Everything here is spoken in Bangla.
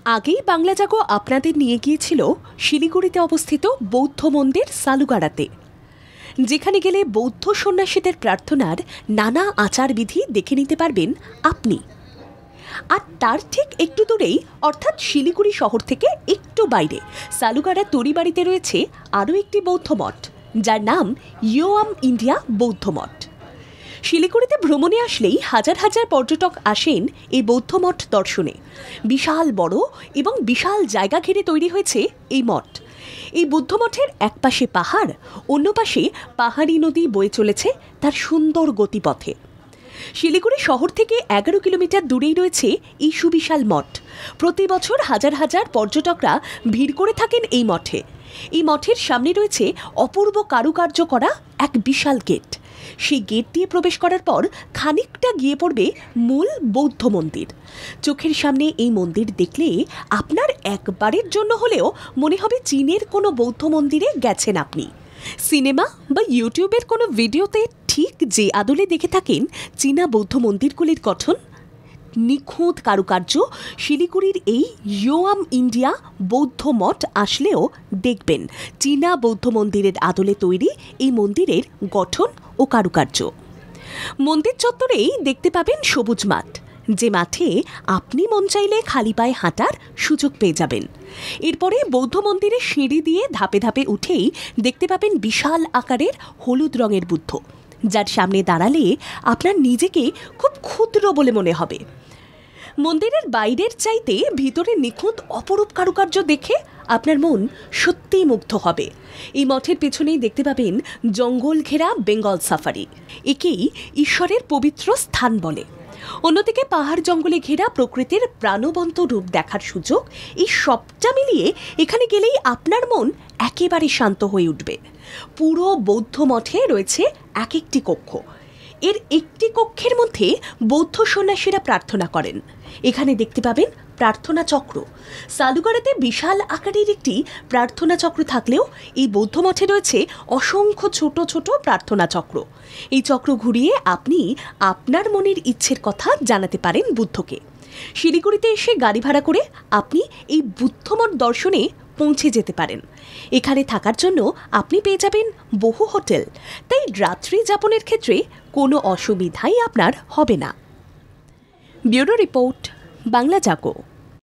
আগেই বাংলা জাগো আপনাদের নিয়ে গিয়েছিল শিলিগুড়িতে অবস্থিত বৌদ্ধ মন্দির সালুগাড়াতে, যেখানে গেলে বৌদ্ধ সন্ন্যাসীদের প্রার্থনার নানা আচারবিধি দেখে নিতে পারবেন আপনি। আর তার ঠিক একটু দূরেই, অর্থাৎ শিলিগুড়ি শহর থেকে একটু বাইরে সালুগাড়া তরিবাড়িতে রয়েছে আরও একটি বৌদ্ধ মঠ, যার নাম ইয়োয়াম ইন্ডিয়া বৌদ্ধ মঠ। শিলিগুড়িতে ভ্রমণে আসলেই হাজার হাজার পর্যটক আসেন এই বৌদ্ধ মঠ দর্শনে। বিশাল বড় এবং বিশাল জায়গা ঘিরে তৈরি হয়েছে এই মঠ। এই বৌদ্ধ মঠের এক পাশে পাহাড়, অন্য পাশে পাহাড়ি নদী বয়ে চলেছে তার সুন্দর গতিপথে। শিলিগুড়ি শহর থেকে 11 কিলোমিটার দূরেই রয়েছে এই সুবিশাল মঠ। প্রতি বছর হাজার হাজার পর্যটকরা ভিড় করে থাকেন এই মঠে। এই মঠের সামনে রয়েছে অপূর্ব কারুকার্য করা এক বিশাল গেট। সেই গেট দিয়ে প্রবেশ করার পর খানিকটা গিয়ে পড়বে মূল বৌদ্ধ মন্দির। চোখের সামনে এই মন্দির দেখলে আপনার একবারের জন্য হলেও মনে হবে চীনের কোনো বৌদ্ধ মন্দিরে গেছেন আপনি। সিনেমা বা ইউটিউবের কোনো ভিডিওতে ঠিক যে আদলে দেখে থাকেন চীনা বৌদ্ধ মন্দিরগুলির গঠন, নিখুঁত কারুকার্য শিলিগুড়ির এই ইয়োয়াম ইন্ডিয়া বৌদ্ধ মঠ আসলেও দেখবেন চীনা বৌদ্ধ মন্দিরের আদলে তৈরি এই মন্দিরের গঠন ও কারুকার্য। মন্দির চত্বরেই দেখতে পাবেন সবুজ মাঠ, যে মাঠে আপনি মন চাইলে খালি পায়ে হাঁটার সুযোগ পেয়ে যাবেন। এরপরে বৌদ্ধ মন্দিরের সিঁড়ি দিয়ে ধাপে ধাপে উঠেই দেখতে পাবেন বিশাল আকারের হলুদ রঙের বুদ্ধ, যার সামনে দাঁড়ালে আপনার নিজেকে খুব ক্ষুদ্র বলে মনে হবে। মন্দিরের বাইরের চাইতে ভিতরে নিখুঁত অপরূপ কারুকার্য দেখে আপনার মন সত্যিই মুগ্ধ হবে। এই মঠের পেছনেই দেখতে পাবেন জঙ্গল ঘেরা বেঙ্গল সাফারি। একেই ঈশ্বরের পবিত্র স্থান বলে। অন্যদিকে পাহাড় জঙ্গলে ঘেরা প্রকৃতির প্রাণবন্ত রূপ দেখার সুযোগ, এই সবটা মিলিয়ে এখানে গেলেই আপনার মন একেবারে শান্ত হয়ে উঠবে। পুরো বৌদ্ধ মঠে রয়েছে এক একটি কক্ষ। এর একটি কক্ষের মধ্যে বৌদ্ধ সন্ন্যাসীরা প্রার্থনা করেন। এখানে দেখতে পাবেন প্রার্থনা চক্র। সালুগাড়াতে বিশাল আকারের একটি প্রার্থনা চক্র থাকলেও এই বৌদ্ধ মঠে রয়েছে অসংখ্য ছোট ছোট প্রার্থনা চক্র। এই চক্র ঘুরিয়ে আপনি আপনার মনের ইচ্ছের কথা জানাতে পারেন বুদ্ধকে। শিলিগুড়িতে এসে গাড়ি ভাড়া করে আপনি এই বুদ্ধমঠ দর্শনে পৌঁছে যেতে পারেন। এখানে থাকার জন্য আপনি পেয়ে যাবেন বহু হোটেল, তাই রাত্রি যাপনের ক্ষেত্রে কোনো অসুবিধাই আপনার হবে না। ব্যুরো রিপোর্ট, বাংলা জাগো।